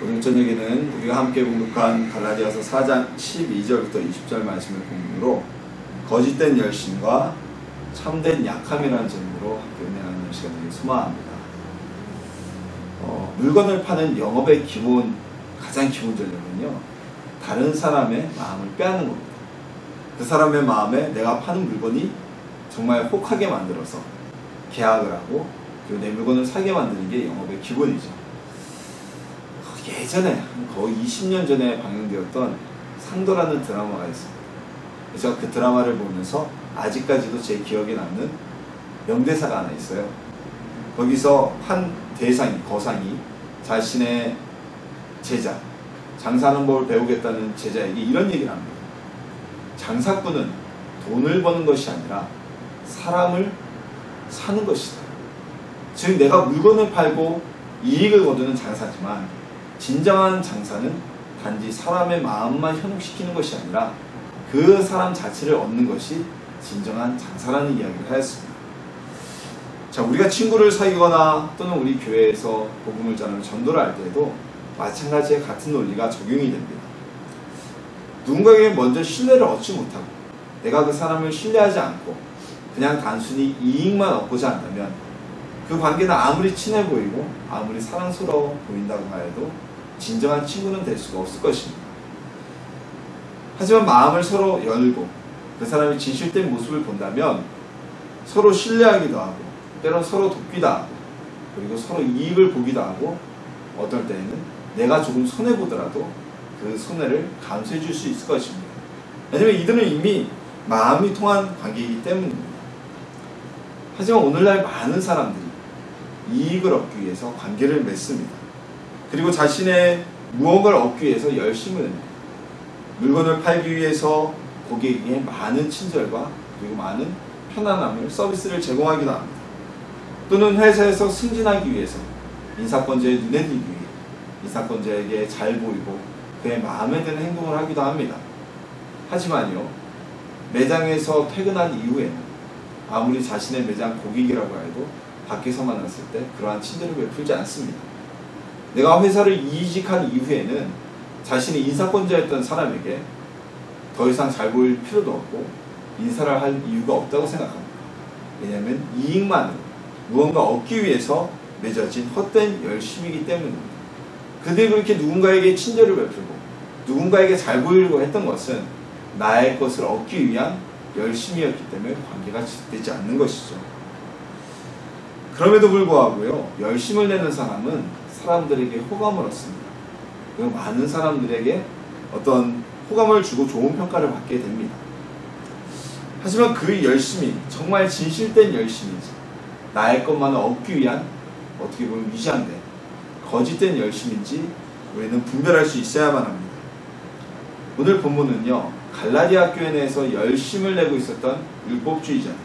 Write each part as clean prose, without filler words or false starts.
오늘 저녁에는 우리가 함께 공독한 갈라디아서 4장 12절부터 20절 말씀을 본문으로 거짓된 열심과 참된 약함이라는 제목으로 함께 은혜 나누는 시간을 소망합니다. 물건을 파는 영업의 기본, 가장 기본적으로는요, 다른 사람의 마음을 빼앗는 겁니다. 그 사람의 마음에 내가 파는 물건이 정말 혹하게 만들어서 계약을 하고 그리고 내 물건을 사게 만드는 게 영업의 기본이죠. 예전에 거의 20년 전에 방영되었던 상도라는 드라마가 있습니다. 제가 그 드라마를 보면서 아직까지도 제 기억에 남는 명대사가 하나 있어요. 거기서 한 거상이 자신의 제자, 장사하는 법을 배우겠다는 제자에게 이런 얘기를 합니다. 장사꾼은 돈을 버는 것이 아니라 사람을 사는 것이다. 즉 내가 물건을 팔고 이익을 거두는 장사지만 진정한 장사는 단지 사람의 마음만 현혹시키는 것이 아니라 그 사람 자체를 얻는 것이 진정한 장사라는 이야기를 하였습니다. 자, 우리가 친구를 사귀거나 또는 우리 교회에서 복음을 전하는 전도를 할 때에도 마찬가지의 같은 논리가 적용이 됩니다. 누군가에게 먼저 신뢰를 얻지 못하고 내가 그 사람을 신뢰하지 않고 그냥 단순히 이익만 얻고자 한다면 그 관계는 아무리 친해 보이고 아무리 사랑스러워 보인다고 해도 진정한 친구는 될 수가 없을 것입니다. 하지만 마음을 서로 열고 그 사람의 진실된 모습을 본다면 서로 신뢰하기도 하고 때론 서로 돕기도 하고 그리고 서로 이익을 보기도 하고 어떨 때에는 내가 조금 손해보더라도 그 손해를 감수해 줄 수 있을 것입니다. 왜냐하면 이들은 이미 마음이 통한 관계이기 때문입니다. 하지만 오늘날 많은 사람들이 이익을 얻기 위해서 관계를 맺습니다. 그리고 자신의 무언가를 얻기 위해서 열심을 냅니다. 물건을 팔기 위해서 고객에게 많은 친절과 그리고 많은 편안함을, 서비스를 제공하기도 합니다. 또는 회사에서 승진하기 위해서 인사권자의 눈에 들기 위해 인사권자에게 잘 보이고 그의 마음에 드는 행동을 하기도 합니다. 하지만요, 매장에서 퇴근한 이후에는 아무리 자신의 매장 고객이라고 해도 밖에서 만났을 때 그러한 친절을 베풀지 않습니다. 내가 회사를 이직한 이후에는 자신이 인사권자였던 사람에게 더 이상 잘 보일 필요도 없고 인사를 할 이유가 없다고 생각합니다. 왜냐하면 이익만으로 무언가 얻기 위해서 맺어진 헛된 열심이기 때문입니다. 그들이 그렇게 누군가에게 친절을 베풀고 누군가에게 잘 보이려고 했던 것은 나의 것을 얻기 위한 열심이었기 때문에 관계가 지속되지 않는 것이죠. 그럼에도 불구하고요, 열심을 내는 사람은 사람들에게 호감을 얻습니다. 그리고 많은 사람들에게 어떤 호감을 주고 좋은 평가를 받게 됩니다. 하지만 그 열심이 정말 진실된 열심인지 나의 것만을 얻기 위한 어떻게 보면 위장된 거짓된 열심인지 우리는 분별할 수 있어야만 합니다. 오늘 본문은요, 갈라디아 교회 내에서 열심을 내고 있었던 율법주의자들,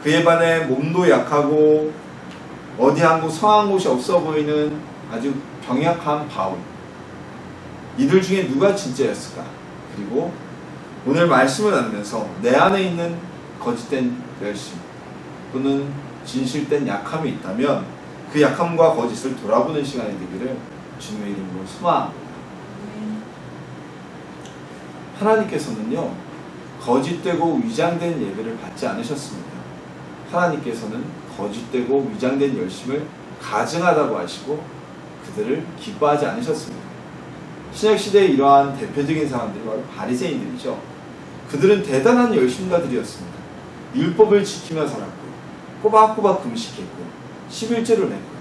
그에 반해 몸도 약하고 어디 한 곳 성한 곳이 없어 보이는 아주 병약한 바울, 이들 중에 누가 진짜였을까? 그리고 오늘 말씀을 나누면서 내 안에 있는 거짓된 열심 또는 진실된 약함이 있다면 그 약함과 거짓을 돌아보는 시간이 되기를 주님의 이름으로 소망합니다. 하나님께서는요, 거짓되고 위장된 예배를 받지 않으셨습니다. 하나님께서는 거짓되고 위장된 열심을 가증하다고 하시고 그들을 기뻐하지 않으셨습니다. 신약시대의 이러한 대표적인 사람들이 바로 바리새인들이죠. 그들은 대단한 열심가들이었습니다. 율법을 지키며 살았고 꼬박꼬박 금식했고 11조를 냈고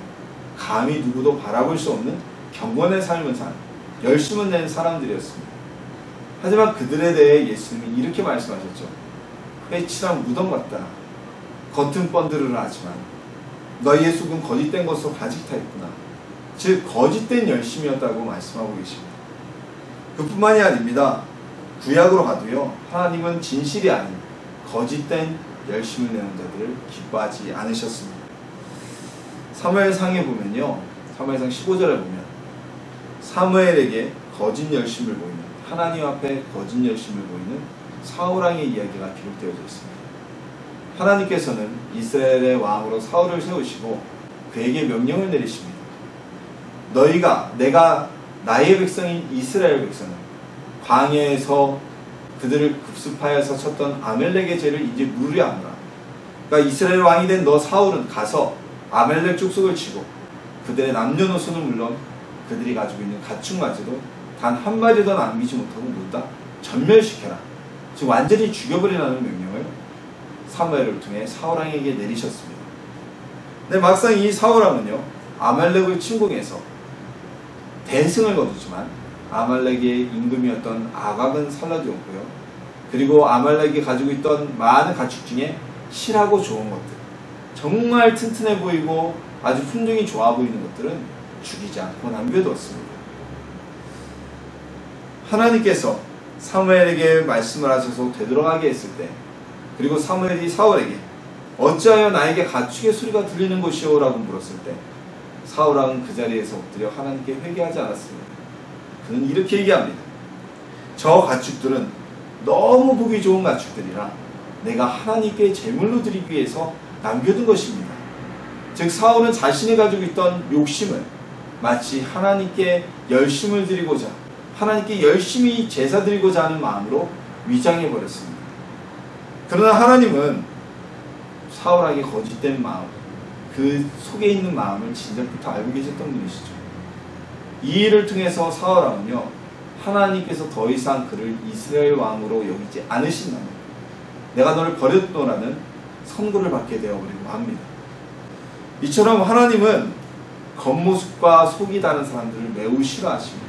감히 누구도 바라볼 수 없는 경건의 삶을 산 열심을 낸 사람들이었습니다. 하지만 그들에 대해 예수님이 이렇게 말씀하셨죠. 회칠한 무덤 같다. 겉은 번드르르 하지만 너희의 속은 거짓된 것으로 가득 차 있구나. 즉 거짓된 열심이었다고 말씀하고 계십니다. 그뿐만이 아닙니다. 구약으로 가도요, 하나님은 진실이 아닌 거짓된 열심을 내는 자들을 기뻐하지 않으셨습니다. 사무엘상에 보면요, 사무엘상 15절에 보면 사무엘에게 거짓 열심을 보이는, 하나님 앞에 거짓 열심을 보이는 사울왕의 이야기가 기록되어져 있습니다. 하나님께서는 이스라엘의 왕으로 사울을 세우시고 그에게 명령을 내리십니다. 내가 나의 백성인 이스라엘 백성은 광야에서 그들을 급습하여서 쳤던 아멜렉의 죄를 이제 무리하노라. 그러니까 이스라엘 왕이 된 너 사울은 가서 아멜렉 족속을 치고 그들의 남녀노소는 물론 그들이 가지고 있는 가축마저도 단 한 마리도 남기지 못하고 모두 다 전멸시켜라. 즉 완전히 죽여버리라는 명령을 사무엘을 통해 사울왕에게 내리셨습니다. 근데 막상 이 사울왕은요, 아말렉을 침공해서 대승을 거두지만 아말렉의 임금이었던 아각은 살려두었고요. 그리고 아말렉이 가지고 있던 많은 가축 중에 실하고 좋은 것들, 정말 튼튼해 보이고 아주 품종이 좋아 보이는 것들은 죽이지 않고 남겨두었습니다. 하나님께서 사무엘에게 말씀을 하셔서 되돌아가게 했을 때, 그리고 사무엘이 사울에게 어찌하여 나에게 가축의 소리가 들리는 것이오? 라고 물었을 때 사울왕은 그 자리에서 엎드려 하나님께 회개하지 않았습니다. 그는 이렇게 얘기합니다. 저 가축들은 너무 보기 좋은 가축들이라 내가 하나님께 제물로 드리기 위해서 남겨둔 것입니다. 즉 사울은 자신이 가지고 있던 욕심을 마치 하나님께 열심을 드리고자, 하나님께 열심히 제사 드리고자 하는 마음으로 위장해버렸습니다. 그러나 하나님은 사울에게 거짓된 마음, 그 속에 있는 마음을 진작부터 알고 계셨던 분이시죠. 이 일을 통해서 사울왕은요, 하나님께서 더 이상 그를 이스라엘 왕으로 여기지 않으신다면 내가 너를 버렸노라는 선고를 받게 되어버리고 합니다. 이처럼 하나님은 겉모습과 속이 다른 사람들을 매우 싫어하십니다.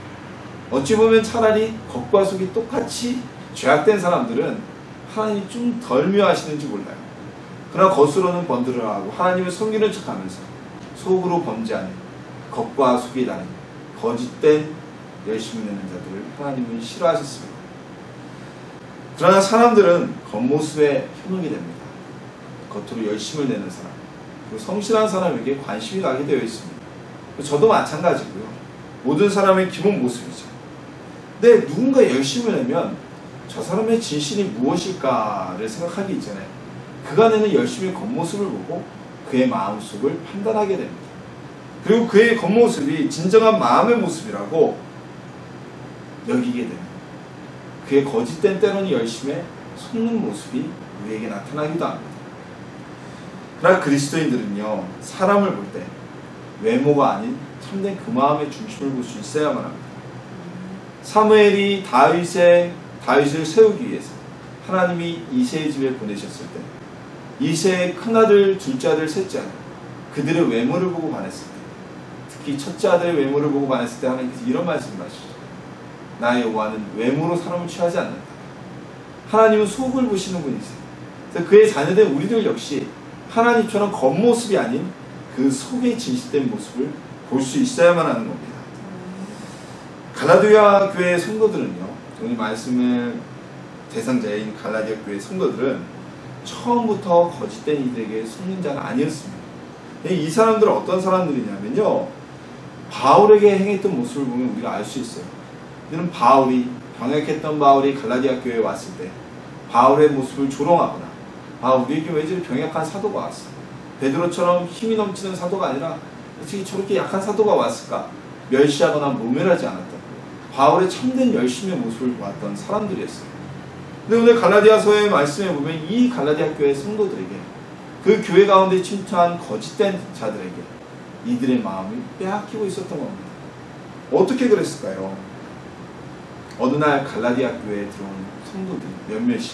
어찌 보면 차라리 겉과 속이 똑같이 죄악된 사람들은 하나님이 좀 덜 미워하시는지 몰라요. 그러나 겉으로는 번들어하고 하나님을 섬기는 척하면서 속으로 범죄하는, 겉과 속이 다른 거짓된 열심히 내는 자들을 하나님은 싫어하셨습니다. 그러나 사람들은 겉모습에 현혹이 됩니다. 겉으로 열심을 내는 사람, 그리고 성실한 사람에게 관심이 가게 되어 있습니다. 저도 마찬가지고요. 모든 사람의 기본 모습이죠. 근데 누군가 열심을 내면 저 사람의 진실이 무엇일까를 생각하기 이전에 그가 내는 열심의 겉모습을 보고 그의 마음속을 판단하게 됩니다. 그리고 그의 겉모습이 진정한 마음의 모습이라고 여기게 됩니다. 그의 거짓된 때로는 열심에 속는 모습이 우리에게 나타나기도 합니다. 그러나 그리스도인들은요, 사람을 볼 때 외모가 아닌 참된 그 마음의 중심을 볼 수 있어야만 합니다. 사무엘이 다윗을 세우기 위해서 하나님이 이새의 집에 보내셨을 때 이새의 큰아들, 둘째 아들, 셋째 아들, 그들의 외모를 보고 반했을 때, 특히 첫째 아들의 외모를 보고 반했을 때 하나님께서 이런 말씀을 하시죠. 나의 여호와는 외모로 사람을 취하지 않는다. 하나님은 속을 보시는 분이세요. 그래서 그의 자녀된 우리들 역시 하나님처럼 겉모습이 아닌 그 속에 진실된 모습을 볼 수 있어야만 하는 겁니다. 갈라디아 교회의 성도들은요, 오늘 말씀의 대상자인 갈라디아 교회의 성도들은 처음부터 거짓된 이들에게 속는 자가 아니었습니다. 이 사람들은 어떤 사람들이냐면요, 바울에게 행했던 모습을 보면 우리가 알 수 있어요. 이는 병약했던 바울이 갈라디아 교회에 왔을 때 바울의 모습을 조롱하거나, 바울에게 왜 저리 병약한 사도가 왔어? 베드로처럼 힘이 넘치는 사도가 아니라 어떻게 저렇게 약한 사도가 왔을까? 멸시하거나 모멸하지 않았다. 바울의 참된 열심의 모습을 보았던 사람들이었어요. 근데 오늘 갈라디아서의 말씀에 보면 이 갈라디아 교회 성도들에게, 그 교회 가운데 침투한 거짓된 자들에게 이들의 마음을 빼앗기고 있었던 겁니다. 어떻게 그랬을까요? 어느 날 갈라디아 교회에 들어온 성도들 몇몇이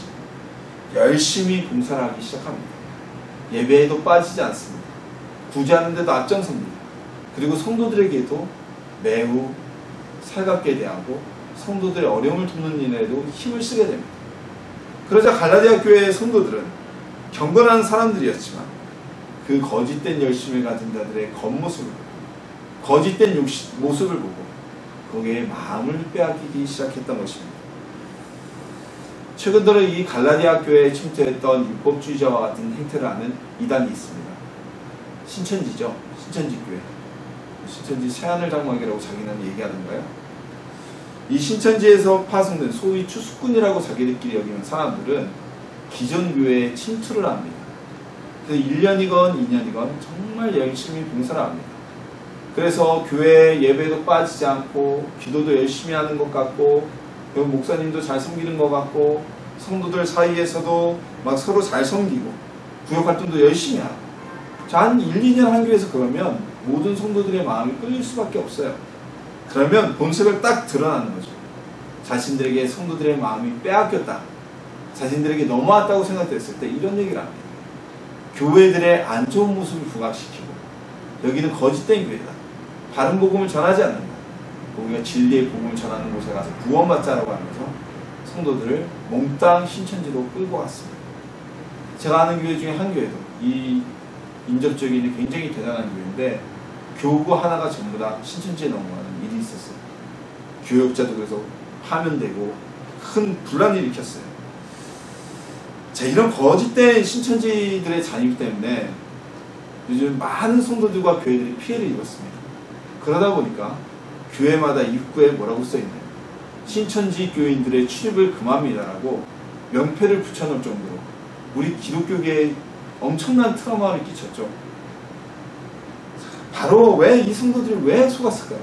열심히 봉사를 하기 시작합니다. 예배에도 빠지지 않습니다. 구제하는데도 앞장섭니다. 그리고 성도들에게도 매우 살갑게 대하고 성도들의 어려움을 돕는 일에도 힘을 쓰게 됩니다. 그러자 갈라디아 교회의 성도들은 경건한 사람들이었지만 그 거짓된 열심을 가진 자들의 겉모습을 보고, 거짓된 모습을 보고 거기에 마음을 빼앗기기 시작했던 것입니다. 최근 들어 이 갈라디아 교회에 침투했던 율법주의자와 같은 행태를 하는 이단이 있습니다. 신천지죠. 신천지 교회. 신천지 새하늘 장막이라고 자기는 얘기하던가요? 이 신천지에서 파송된 소위 추수꾼이라고 자기들끼리 여기는 사람들은 기존 교회에 침투를 합니다. 그래서 1년이건 2년이건 정말 열심히 봉사를 합니다. 그래서 교회 예배도 빠지지 않고 기도도 열심히 하는 것 같고 목사님도 잘 섬기는 것 같고 성도들 사이에서도 막 서로 잘 섬기고 구역 활동도 열심히 하고 자, 한 1, 2년 한 교회에서 그러면 모든 성도들의 마음이 끌릴 수밖에 없어요. 그러면 본색을 딱 드러나는 거죠. 자신들에게 성도들의 마음이 빼앗겼다. 자신들에게 넘어왔다고 생각됐을 때 이런 얘기를 합니다. 교회들의 안 좋은 모습을 부각시키고 여기는 거짓된 교회다. 바른 복음을 전하지 않는다. 우리가 진리의 복음을 전하는 곳에 가서 구원받자라고 하면서 성도들을 몽땅 신천지로 끌고 갔습니다. 제가 아는 교회 중에 한 교회도 이 인접적인 굉장히 대단한 교회인데 교구 하나가 전부 다 신천지에 넘어가는 일이 있었어요. 교역자도 그래서 파면되고 큰 분란을 일으켰어요. 자, 이런 거짓된 신천지들의 잔입 때문에 요즘 많은 성도들과 교회들이 피해를 입었습니다. 그러다 보니까 교회마다 입구에 뭐라고 써있나요? 신천지 교인들의 출입을 금합니다라고 명패를 붙여놓을 정도로 우리 기독교계에 엄청난 트라우마를 끼쳤죠. 바로 왜 이 성도들이 왜 속았을까요?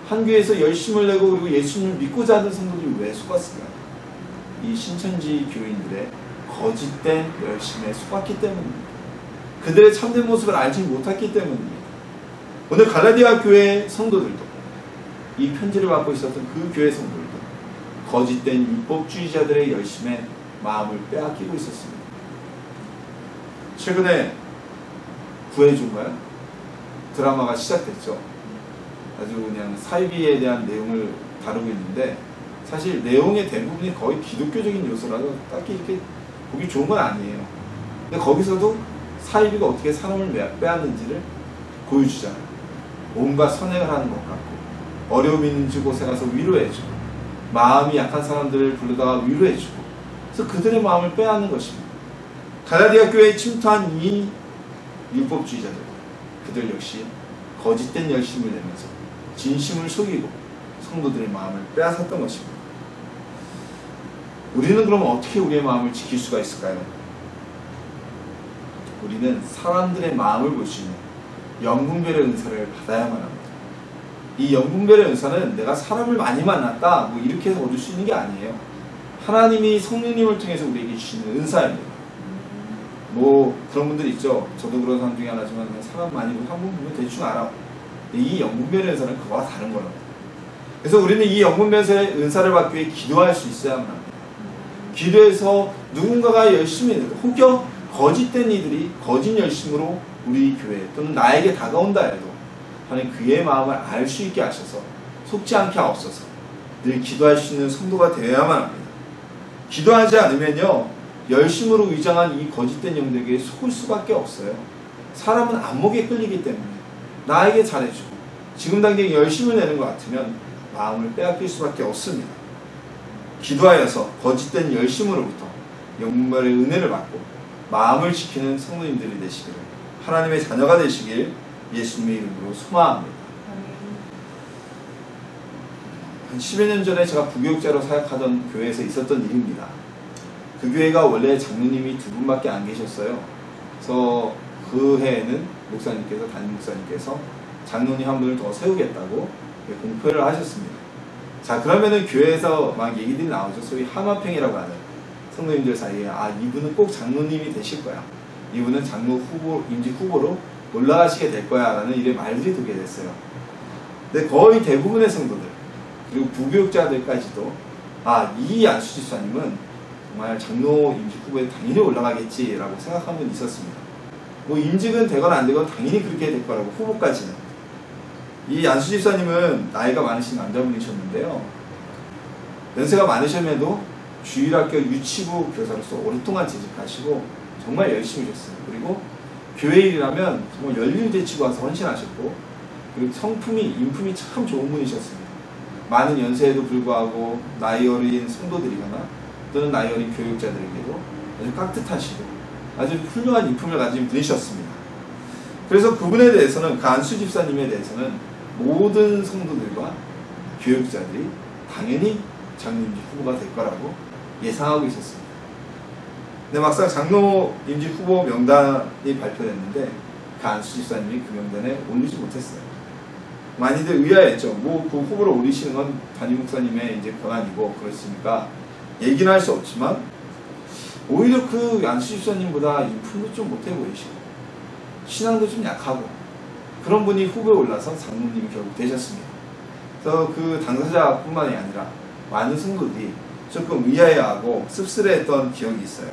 한 교회에서 열심을 내고 그리고 예수님을 믿고자 하는 성도들이 왜 속았을까요? 이 신천지 교인들의 거짓된 열심에 속았기 때문입니다. 그들의 참된 모습을 알지 못했기 때문입니다. 오늘 갈라디아 교회 성도들도 이 편지를 받고 있었던 그 교회 성도들도 거짓된 율법주의자들의 열심에 마음을 빼앗기고 있었습니다. 최근에 구해준가요? 드라마가 시작됐죠. 아주 그냥 사이비에 대한 내용을 다루고 있는데 사실 내용의 대부분이 거의 기독교적인 요소라서 딱히 이렇게 보기 좋은 건 아니에요. 근데 거기서도 사이비가 어떻게 사람을 빼앗는지를 보여주잖아요. 온갖 선행을 하는 것 같고 어려움 있는 곳에 가서 위로해주고 마음이 약한 사람들을 불러다가 위로해주고 그래서 그들의 마음을 빼앗는 것입니다. 갈라디아 교회에 침투한 이 율법주의자들 그들 역시 거짓된 열심을 내면서 진심을 속이고 성도들의 마음을 빼앗았던 것입니다. 우리는 그럼 어떻게 우리의 마음을 지킬 수가 있을까요? 우리는 사람들의 마음을 볼 수 있는 영분별의 은사를 받아야만 합니다. 이 영분별의 은사는 내가 사람을 많이 만났다 뭐 이렇게 해서 얻을 수 있는 게 아니에요. 하나님이 성령님을 통해서 우리에게 주시는 은사입니다. 뭐 그런 분들 있죠. 저도 그런 사람 중에 하나지만 사람 많이 보면 한 번 보면 대충 알아. 이 영분별의 은사는 그거와 다른 거라고. 그래서 우리는 이 영분별의 은사를 받기 위해 기도할 수 있어야만 합니다. 기도해서 누군가가 열심히 해도 혹여 거짓된 이들이 거짓 열심으로 우리 교회 또는 나에게 다가온다 해도 하나님 그의 마음을 알 수 있게 하셔서 속지 않게 하옵소서. 늘 기도할 수 있는 성도가 되어야만 합니다. 기도하지 않으면요 열심으로 위장한 이 거짓된 영들에게 속을 수밖에 없어요. 사람은 안목에 끌리기 때문에 나에게 잘해주고 지금 당장 열심을 내는 것 같으면 마음을 빼앗길 수밖에 없습니다. 기도하여서 거짓된 열심으로부터 영분별의 은혜를 받고 마음을 지키는 성도님들이 되시기를 하나님의 자녀가 되시길 예수님의 이름으로 소망합니다. 한 10여 년 전에 제가 부교육자로 사역하던 교회에서 있었던 일입니다. 그 교회가 원래 장로님이 2분밖에 안 계셨어요. 그래서 그 해에는 목사님께서 담임 목사님께서 장로님 한 분을 더 세우겠다고 공표를 하셨습니다. 자, 그러면은 교회에서 막 얘기들이 나오죠. 소위 하마평이라고 하는 성도님들 사이에 이분은 꼭 장로님이 되실 거야. 이분은 장로 후보, 임직 후보로 올라가시게 될 거야 라는 이런 말들이 돌게 됐어요. 근데 거의 대부분의 성도들 그리고 부교육자들까지도 이 안수 집사님은 정말 장로 임직 후보에 당연히 올라가겠지 라고 생각한 분이 있었습니다. 뭐 임직은 되거나 안 되거나 당연히 그렇게 될 거라고 후보까지는. 이 안수 집사님은 나이가 많으신 남자분이셨는데요. 연세가 많으셨음에도 주일학교 유치부 교사로서 오랫동안 재직하시고 정말 열심히 하셨어요. 그리고 교회 일이라면 정말 열일 제치고 와서 헌신하셨고 그리고 인품이 참 좋은 분이셨습니다. 많은 연세에도 불구하고 나이 어린 성도들이거나 또는 나이 어린 교육자들에게도 아주 깍듯하시고 아주 훌륭한 인품을 가진 분이셨습니다. 그래서 그분에 대해서는 그 안수 집사님에 대해서는 모든 성도들과 교육자들이 당연히 장로임직 후보가 될 거라고 예상하고 있었습니다. 근데 막상 장로 임직 후보 명단이 발표됐는데 그 안수 집사님이 그 명단에 오르지 못했어요. 많이들 의아했죠. 뭐 그 후보를 올리시는 건 담임 목사님의 이제 권한이고 그렇으니까 얘기는 할 수 없지만 오히려 그 안수 집사님보다 인품도 좀 못해 보이시고 신앙도 좀 약하고 그런 분이 후보에 올라서 장로님이 결국 되셨습니다. 그래서 그 당사자뿐만이 아니라 많은 성도들이 조금 의아해하고 씁쓸해했던 기억이 있어요.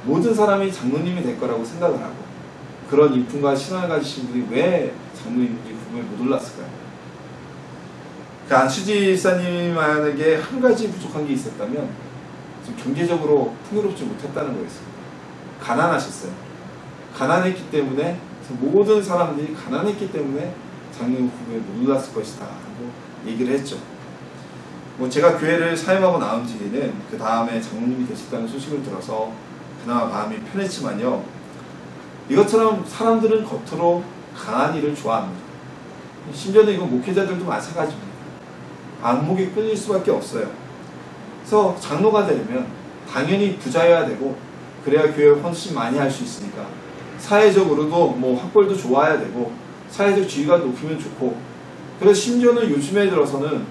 모든 사람이 장로님이 될 거라고 생각을 하고 그런 인품과 신앙을 가지신 분이 왜 장로님 후보에 못 올랐을까요? 그 안수지 집사님에게 한 가지 부족한 게 있었다면 좀 경제적으로 풍요롭지 못했다는 거였습니다. 가난하셨어요. 가난했기 때문에 모든 사람들이 가난했기 때문에 장로님 후보에 못 올랐을 것이다 하고 얘기를 했죠. 뭐 제가 교회를 사임하고 나온 뒤에는 그 다음에 장로님이 되셨다는 소식을 들어서 그나마 마음이 편했지만요. 이것처럼 사람들은 겉으로 강한 일을 좋아합니다. 심지어는 이건 목회자들도 마찬가지입니다. 안목이 끌릴 수밖에 없어요. 그래서 장로가 되려면 당연히 부자여야 되고 그래야 교회 헌신 많이 할 수 있으니까 사회적으로도 뭐 학벌도 좋아야 되고 사회적 지위가 높으면 좋고 그래서 심지어는 요즘에 들어서는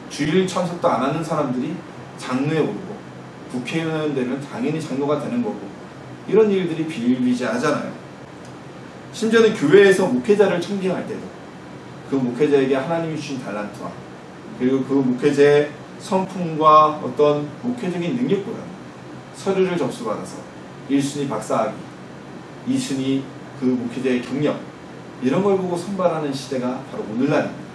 주일 참석도 안 하는 사람들이 장로에 오르고 국회의원 되면 당연히 장로가 되는 거고 이런 일들이 비일비재하잖아요. 심지어는 교회에서 목회자를 청빙할 때도 그 목회자에게 하나님이 주신 달란트와 그리고 그 목회자의 성품과 어떤 목회적인 능력보다는 서류를 접수받아서 1순위 박사학위, 2순위 그 목회자의 경력 이런 걸 보고 선발하는 시대가 바로 오늘날입니다.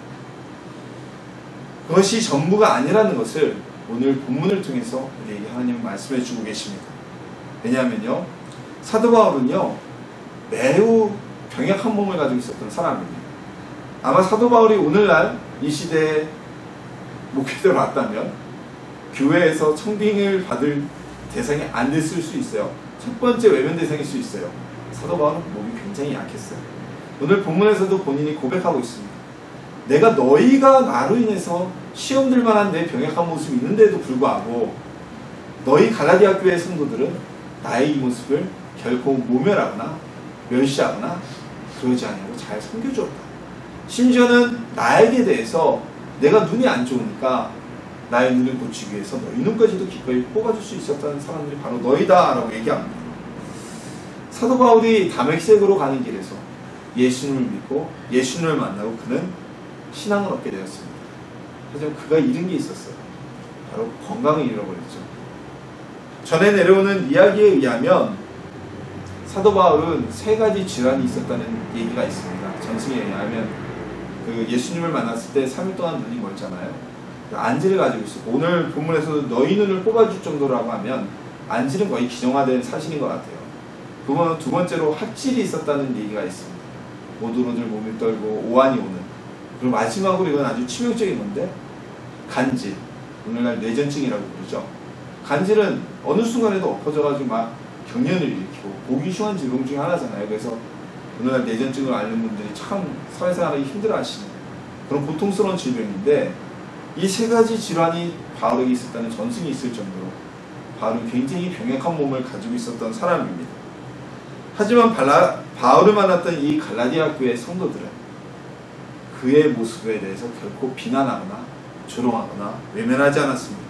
그것이 전부가 아니라는 것을 오늘 본문을 통해서 우리에게 하나님은 말씀해 주고 계십니다. 왜냐하면요, 사도 바울은요 매우 병약한 몸을 가지고 있었던 사람입니다. 아마 사도 바울이 오늘날 이 시대에 목회자로 왔다면 교회에서 청빙을 받을 대상이 안 됐을 수 있어요. 첫 번째 외면 대상일 수 있어요. 사도 바울은 몸이 굉장히 약했어요. 오늘 본문에서도 본인이 고백하고 있습니다. 내가 너희가 나로 인해서 시험 들 만한 내 병약한 모습이 있는데도 불구하고 너희 갈라디아 교회 성도들은 나의 이 모습을 결코 모멸하거나 멸시하거나 그러지 않냐고 잘 섬겨주었다. 심지어는 나에게 대해서 내가 눈이 안 좋으니까 나의 눈을 고치기 위해서 너희 눈까지도 기꺼이 뽑아줄 수 있었던 사람들이 바로 너희다 라고 얘기합니다. 사도 바울이 다메섹으로 가는 길에서 예수님을 믿고 예수님을 만나고 그는 신앙을 얻게 되었습니다. 하지만 그가 잃은 게 있었어요. 바로 건강을 잃어버렸죠. 전에 내려오는 이야기에 의하면 사도 바울은 3가지 질환이 있었다는 얘기가 있습니다. 전승에 의하면 그 예수님을 만났을 때 3일 동안 눈이 멀잖아요. 안지를 가지고 있었고 오늘 본문에서도 너희 눈을 뽑아줄 정도라고 하면 안지는 거의 기정화된 사실인 것 같아요. 그거는 두 번째로 학질이 있었다는 얘기가 있습니다. 오들오들 몸이 떨고 오한이 오는. 그리고 마지막으로 이건 아주 치명적인 건데 간질, 오늘날 뇌전증이라고 부르죠. 간질은 어느 순간에도 엎어져가지고 막 경련을 일으키고 보기 흉한 질병 중에 하나잖아요. 그래서 오늘날 뇌전증을 앓는 분들이 참 사회생활하기 힘들어하시는 그런 고통스러운 질병인데 이 3가지 질환이 바울에게 있었다는 전승이 있을 정도로 바울은 굉장히 병약한 몸을 가지고 있었던 사람입니다. 하지만 바울을 만났던 이 갈라디아 교회 성도들은 그의 모습에 대해서 결코 비난하거나 조롱하거나 외면하지 않았습니다.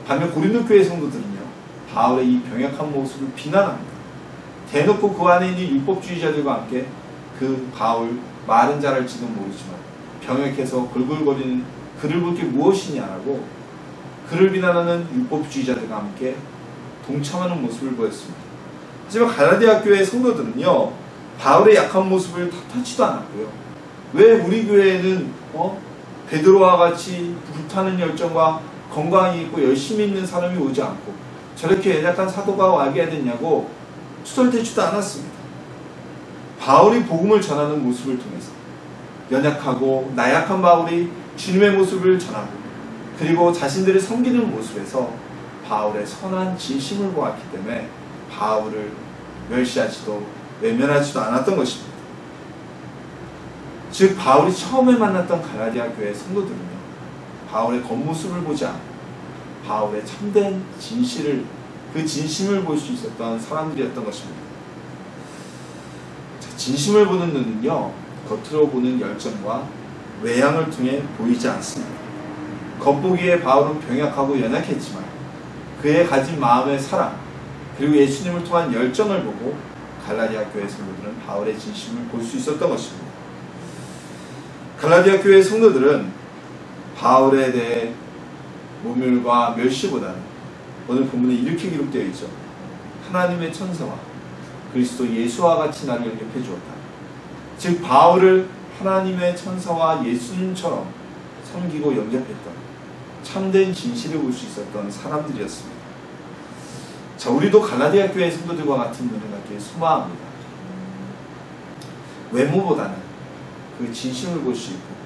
반면 고린도 교회 성도들은요 바울의 이 병약한 모습을 비난합니다. 대놓고 그 안에 있는 율법주의자들과 함께 그 바울 말은 잘할지도 모르지만 병약해서 걸글거리는 그를 볼 게 무엇이냐라고 그를 비난하는 율법주의자들과 함께 동참하는 모습을 보였습니다. 하지만 갈라디아 교회 성도들은요 바울의 약한 모습을 탓하지도 않았고요. 왜 우리 교회에는 베드로와 같이 불타는 열정과 건강이 있고 열심히 있는 사람이 오지 않고 저렇게 연약한 사도가 와게 됐냐고 투덜대지도 않았습니다. 바울이 복음을 전하는 모습을 통해서 연약하고 나약한 바울이 주님의 모습을 전하고 그리고 자신들을 섬기는 모습에서 바울의 선한 진심을 보았기 때문에 바울을 멸시하지도 외면하지도 않았던 것입니다. 즉 바울이 처음에 만났던 갈라디아 교회 성도들은요 바울의 겉모습을 보지 않고 바울의 참된 진실을 그 진심을 볼 수 있었던 사람들이었던 것입니다. 자, 진심을 보는 눈은요 겉으로 보는 열정과 외양을 통해 보이지 않습니다. 겉보기에 바울은 병약하고 연약했지만 그의 가진 마음의 사랑 그리고 예수님을 통한 열정을 보고 갈라디아 교회 성도들은 바울의 진심을 볼 수 있었던 것입니다. 갈라디아 교회 성도들은 바울에 대해 모멸과 멸시보다는 오늘 본문에 이렇게 기록되어 있죠. 하나님의 천사와 그리스도 예수와 같이 나를 영접해 주었다. 즉 바울을 하나님의 천사와 예수님처럼 섬기고 영접했던 참된 진실을 볼 수 있었던 사람들이었습니다. 자, 우리도 갈라디아 교회 성도들과 같은 은혜를 갖기를 소망합니다. 외모보다는 그 진심을 볼 수 있고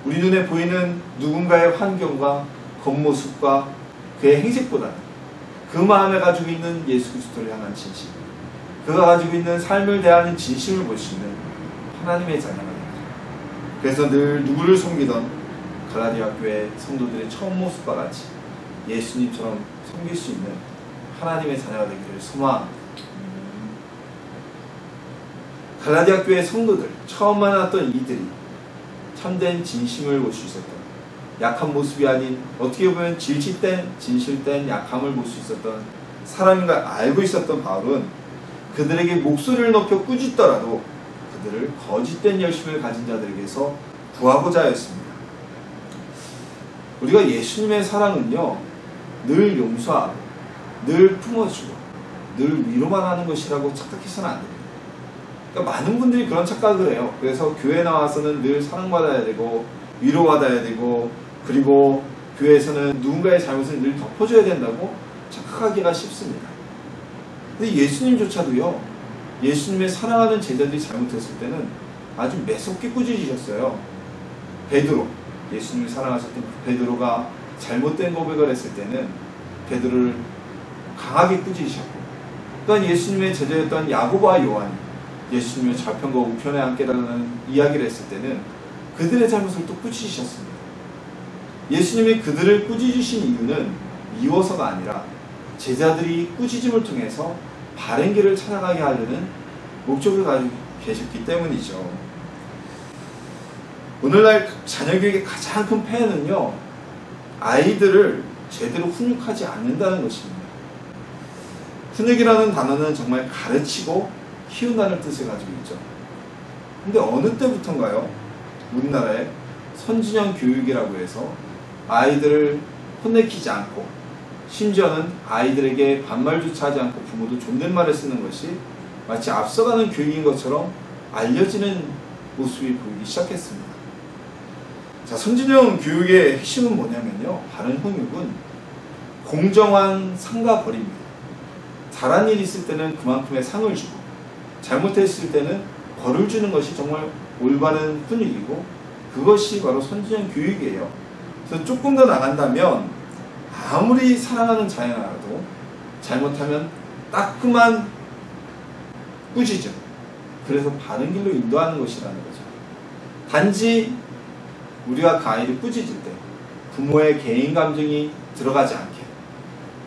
우리 눈에 보이는 누군가의 환경과 겉모습과 그의 행색보다는 그 마음에 가지고 있는 예수 그리스도를 향한 진심, 그가 가지고 있는 삶을 대하는 진심을 볼 수 있는 하나님의 자녀가 됩니다. 그래서 늘 누구를 섬기던 갈라디아 교회 성도들의 처음 모습과 같이 예수님처럼 섬길 수 있는 하나님의 자녀가 되기를 소망합니다. 갈라디아 교회 성도들 처음 만났던 이들이 참된 진심을 볼 수 있었던 약한 모습이 아닌 어떻게 보면 질식된 진실된 약함을 볼 수 있었던 사람인 걸 알고 있었던 바울은 그들에게 목소리를 높여 꾸짖더라도 그들을 거짓된 열심을 가진 자들에게서 구하고자 하였습니다. 우리가 예수님의 사랑은요 늘 용서하고 늘 품어주고 늘 위로만 하는 것이라고 착각해서는 안 됩니다. 그러니까 많은 분들이 그런 착각을 해요. 그래서 교회 나와서는 늘 사랑받아야 되고 위로받아야 되고 그리고 교회에서는 누군가의 잘못을 늘 덮어줘야 된다고 착각하기가 쉽습니다. 근데 예수님조차도요 예수님의 사랑하는 제자들이 잘못했을 때는 아주 매섭게 꾸짖으셨어요. 베드로, 예수님을 사랑하셨던 베드로가 잘못된 고백을 했을 때는 베드로를 강하게 꾸짖으셨고 또한 예수님의 제자였던 야고보와 요한이 예수님의 좌편과 우편에 앉게라는 이야기를 했을 때는 그들의 잘못을 또 꾸짖으셨습니다. 예수님이 그들을 꾸짖으신 이유는 미워서가 아니라 제자들이 꾸짖음을 통해서 바른 길을 찾아가게 하려는 목적을 가지고 계셨기 때문이죠. 오늘날 자녀교육의 가장 큰 폐해는요 아이들을 제대로 훈육하지 않는다는 것입니다. 훈육이라는 단어는 정말 가르치고 키운다는 뜻을 가지고 있죠. 근데 어느 때부터인가요? 우리나라에 선진형 교육이라고 해서 아이들을 혼내키지 않고 심지어는 아이들에게 반말조차 하지 않고 부모도 존댓말을 쓰는 것이 마치 앞서가는 교육인 것처럼 알려지는 모습이 보이기 시작했습니다. 자, 선진형 교육의 핵심은 뭐냐면요 바른 훈육은 공정한 상과 벌입니다. 잘한 일이 있을 때는 그만큼의 상을 주고 잘못했을 때는 벌을 주는 것이 정말 올바른 훈육이고 그것이 바로 선진형 교육이에요. 그래서 조금 더 나간다면 아무리 사랑하는 자녀라도 잘못하면 따끔한 꾸짖음, 그래서 바른 길로 인도하는 것이라는 거죠. 단지 우리가 그 아이를 꾸짖을 때 부모의 개인 감정이 들어가지 않게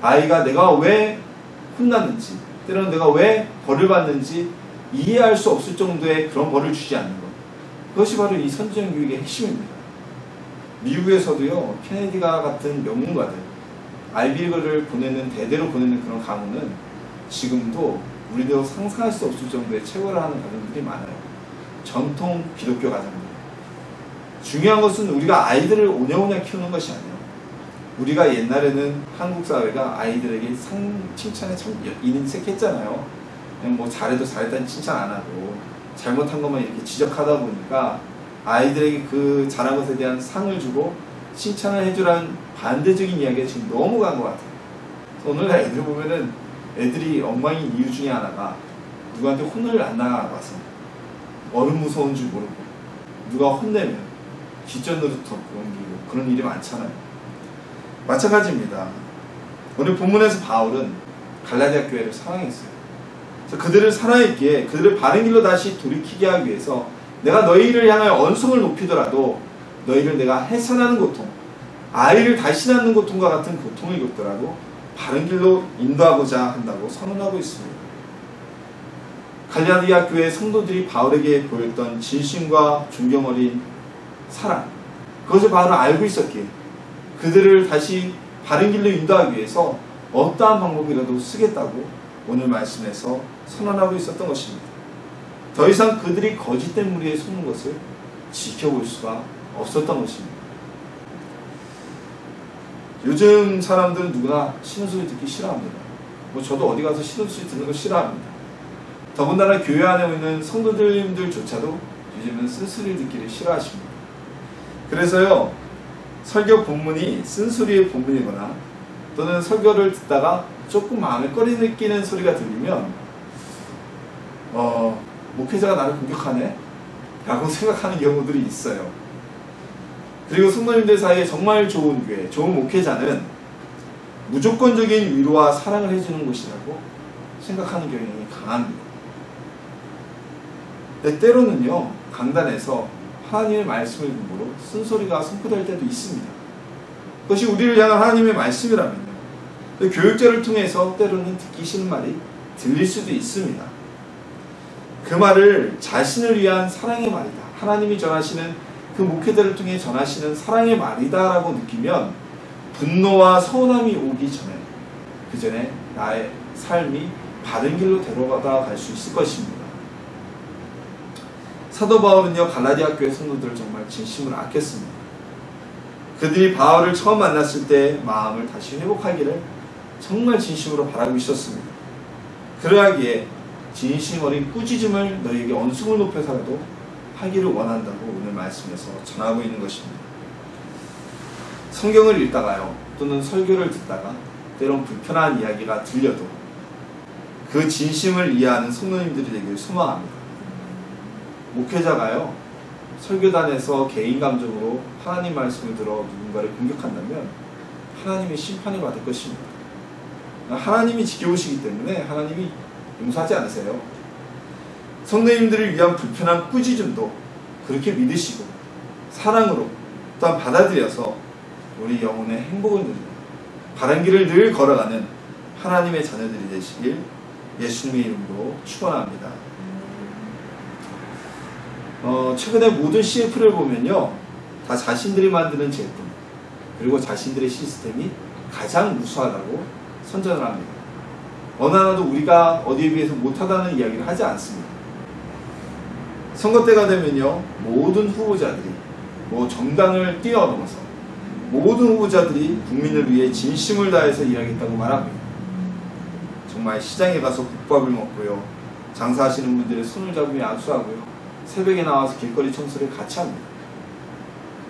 아이가 내가 왜 혼났는지 때로는 내가 왜 벌을 받는지 이해할 수 없을 정도의 그런 벌을 주지 않는 것, 그것이 바로 이 선진형 교육의 핵심입니다. 미국에서도요 케네디가 같은 명문가들 아이비리그를 보내는 대대로 보내는 그런 가문은 지금도 우리도 상상할 수 없을 정도의 최고를 하는 가정들이 많아요. 전통 기독교 가정들. 중요한 것은 우리가 아이들을 오냐오냐 키우는 것이 아니에요. 우리가 옛날에는 한국 사회가 아이들에게 칭찬에 참 인색했잖아요. 그냥 뭐 잘해도 잘했다는 칭찬 안 하고 잘못한 것만 이렇게 지적하다 보니까 아이들에게 그 잘한 것에 대한 상을 주고 칭찬을 해주라는 반대적인 이야기가 지금 너무 간 것 같아요. 그래서 오늘날 애들 보면은 애들이 엉망인 이유 중에 하나가 누구한테 혼을 안 나가서 어른 무서운 줄 모르고 누가 혼내면 뒷전노릇하고 그런 일이 많잖아요. 마찬가지입니다. 오늘 본문에서 바울은 갈라디아 교회를 사랑했어요. 그래서 그들을 사랑했기에 그들을 바른 길로 다시 돌이키게 하기 위해서 내가 너희를 향하여 언성을 높이더라도 너희를 내가 해산하는 고통, 아이를 다시 낳는 고통과 같은 고통을 겪더라도 바른 길로 인도하고자 한다고 선언하고 있습니다. 갈라디아 교회 성도들이 바울에게 보였던 진심과 존경 어린 사랑, 그것을 바울은 알고 있었기에 그들을 다시 바른 길로 인도하기 위해서 어떠한 방법이라도 쓰겠다고 오늘 말씀에서 선언하고 있었던 것입니다. 더 이상 그들이 거짓된 무리에 속는 것을 지켜볼 수가 없었던 것입니다. 요즘 사람들은 누구나 신음소리 듣기 싫어합니다. 저도 어디 가서 신음소리 듣는 거 싫어합니다. 더군다나 교회 안에 있는 성도들조차도 요즘은 쓴소리 듣기를 싫어하십니다. 그래서요, 설교 본문이 쓴소리의 본문이거나 또는 설교를 듣다가 조금 마음에 꺼리 느끼는 소리가 들리면 목회자가 나를 공격하네? 라고 생각하는 경우들이 있어요. 그리고 성도님들 사이에 정말 좋은 교회, 좋은 목회자는 무조건적인 위로와 사랑을 해주는 곳이라고 생각하는 경향이 강합니다. 근데 때로는요, 강단에서 하나님의 말씀을 근거로 쓴소리가 선포될 때도 있습니다. 그것이 우리를 향한 하나님의 말씀이라면요, 교육자를 통해서 때로는 듣기 싫은 말이 들릴 수도 있습니다. 그 말을 자신을 위한 사랑의 말이다, 하나님이 전하시는 그 목회자를 통해 전하시는 사랑의 말이다 라고 느끼면 분노와 서운함이 오기 전에, 그 전에 나의 삶이 바른 길로 데려가다 갈 수 있을 것입니다. 사도 바울은요, 갈라디아 교회 성도들을 정말 진심으로 아꼈습니다. 그들이 바울을 처음 만났을 때 마음을 다시 회복하기를 정말 진심으로 바라고 있었습니다. 그러하기에 진심 어린 꾸짖음을 너희에게 언숭을 높여서라도 하기를 원한다고 오늘 말씀에서 전하고 있는 것입니다. 성경을 읽다가요, 또는 설교를 듣다가 때론 불편한 이야기가 들려도 그 진심을 이해하는 성도님들이 되기를 소망합니다. 목회자가요, 설교단에서 개인 감정으로 하나님 말씀을 들어 누군가를 공격한다면 하나님의 심판을 받을 것입니다. 하나님이 지켜보시기 때문에 하나님이 용서하지 않으세요. 성도님들을 위한 불편한 꾸짖음도 그렇게 믿으시고 사랑으로 또한 받아들여서 우리 영혼의 행복을 누리고 바른 길을 늘 걸어가는 하나님의 자녀들이 되시길 예수님의 이름으로 축원합니다. 최근에 모든 CF를 보면요, 다 자신들이 만드는 제품 그리고 자신들의 시스템이 가장 우수하다고 선전을 합니다. 어느 하나도 우리가 어디에 비해서 못하다는 이야기를 하지 않습니다. 선거 때가 되면요, 모든 후보자들이 정당을 뛰어넘어서 모든 후보자들이 국민을 위해 진심을 다해서 일하겠다고 말합니다. 정말 시장에 가서 국밥을 먹고요, 장사하시는 분들의 손을 잡으며 안수하고요, 새벽에 나와서 길거리 청소를 같이 합니다.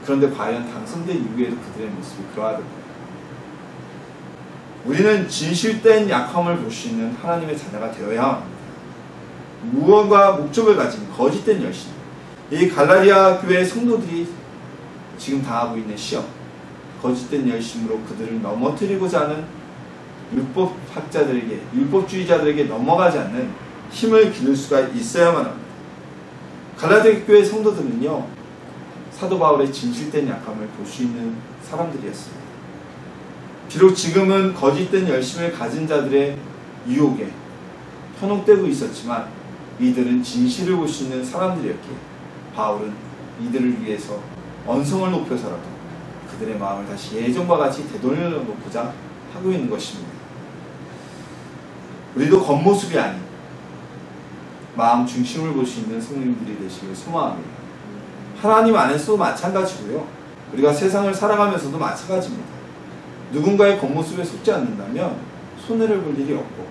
그런데 과연 당선된 이후에도 그들의 모습이 그러하던가요? 우리는 진실된 약함을 볼 수 있는 하나님의 자녀가 되어야 합니다. 무언가 목적을 가진 거짓된 열심, 이 갈라디아 교회 성도들이 지금 당하고 있는 시험, 거짓된 열심으로 그들을 넘어뜨리고자 하는 율법학자들에게, 율법주의자들에게 넘어가지 않는 힘을 기를 수가 있어야만 합니다. 갈라디아 교회 성도들은요, 사도 바울의 진실된 약함을 볼 수 있는 사람들이었습니다. 비록 지금은 거짓된 열심을 가진 자들의 유혹에 현혹되고 있었지만 이들은 진실을 볼 수 있는 사람들이었기에 바울은 이들을 위해서 언성을 높여서라도 그들의 마음을 다시 예전과 같이 되돌려 놓고자 하고 있는 것입니다. 우리도 겉모습이 아닌 마음 중심을 볼 수 있는 성도님들이 되시길 소망합니다. 하나님 안에서도 마찬가지고요, 우리가 세상을 살아가면서도 마찬가지입니다. 누군가의 겉모습에 속지 않는다면 손해를 볼 일이 없고,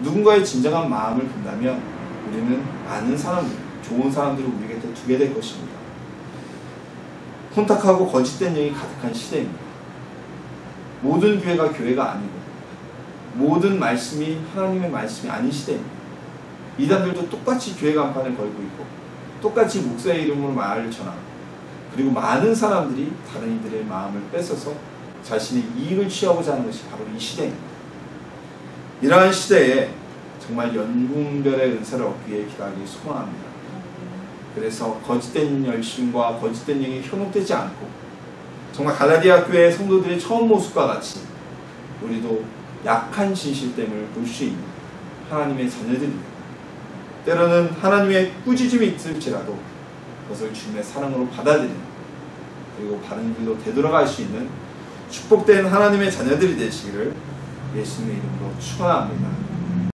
누군가의 진정한 마음을 본다면 우리는 많은 사람들, 좋은 사람들을 우리 곁에 두게 될 것입니다. 혼탁하고 거짓된 영이 가득한 시대입니다. 모든 교회가 교회가 아니고 모든 말씀이 하나님의 말씀이 아닌 시대입니다. 이단들도 똑같이 교회 간판을 걸고 있고 똑같이 목사의 이름으로 말을 전하고, 그리고 많은 사람들이 다른 이들의 마음을 뺏어서 자신의 이익을 취하고자 하는 것이 바로 이 시대입니다. 이러한 시대에 정말 연궁별의 은사를 얻기 위해 기도하기 소망합니다. 그래서 거짓된 열심과 거짓된 영이 현혹되지 않고 정말 갈라디아 교회 성도들의 처음 모습과 같이 우리도 약한 진실됨을 볼 수 있는 하나님의 자녀들입니다. 때로는 하나님의 꾸짖음이 있을지라도 그것을 주님의 사랑으로 받아들이는, 그리고 바른 길로 되돌아갈 수 있는 축복된 하나님의 자녀들이 되시기를 예수님의 이름으로 축원합니다.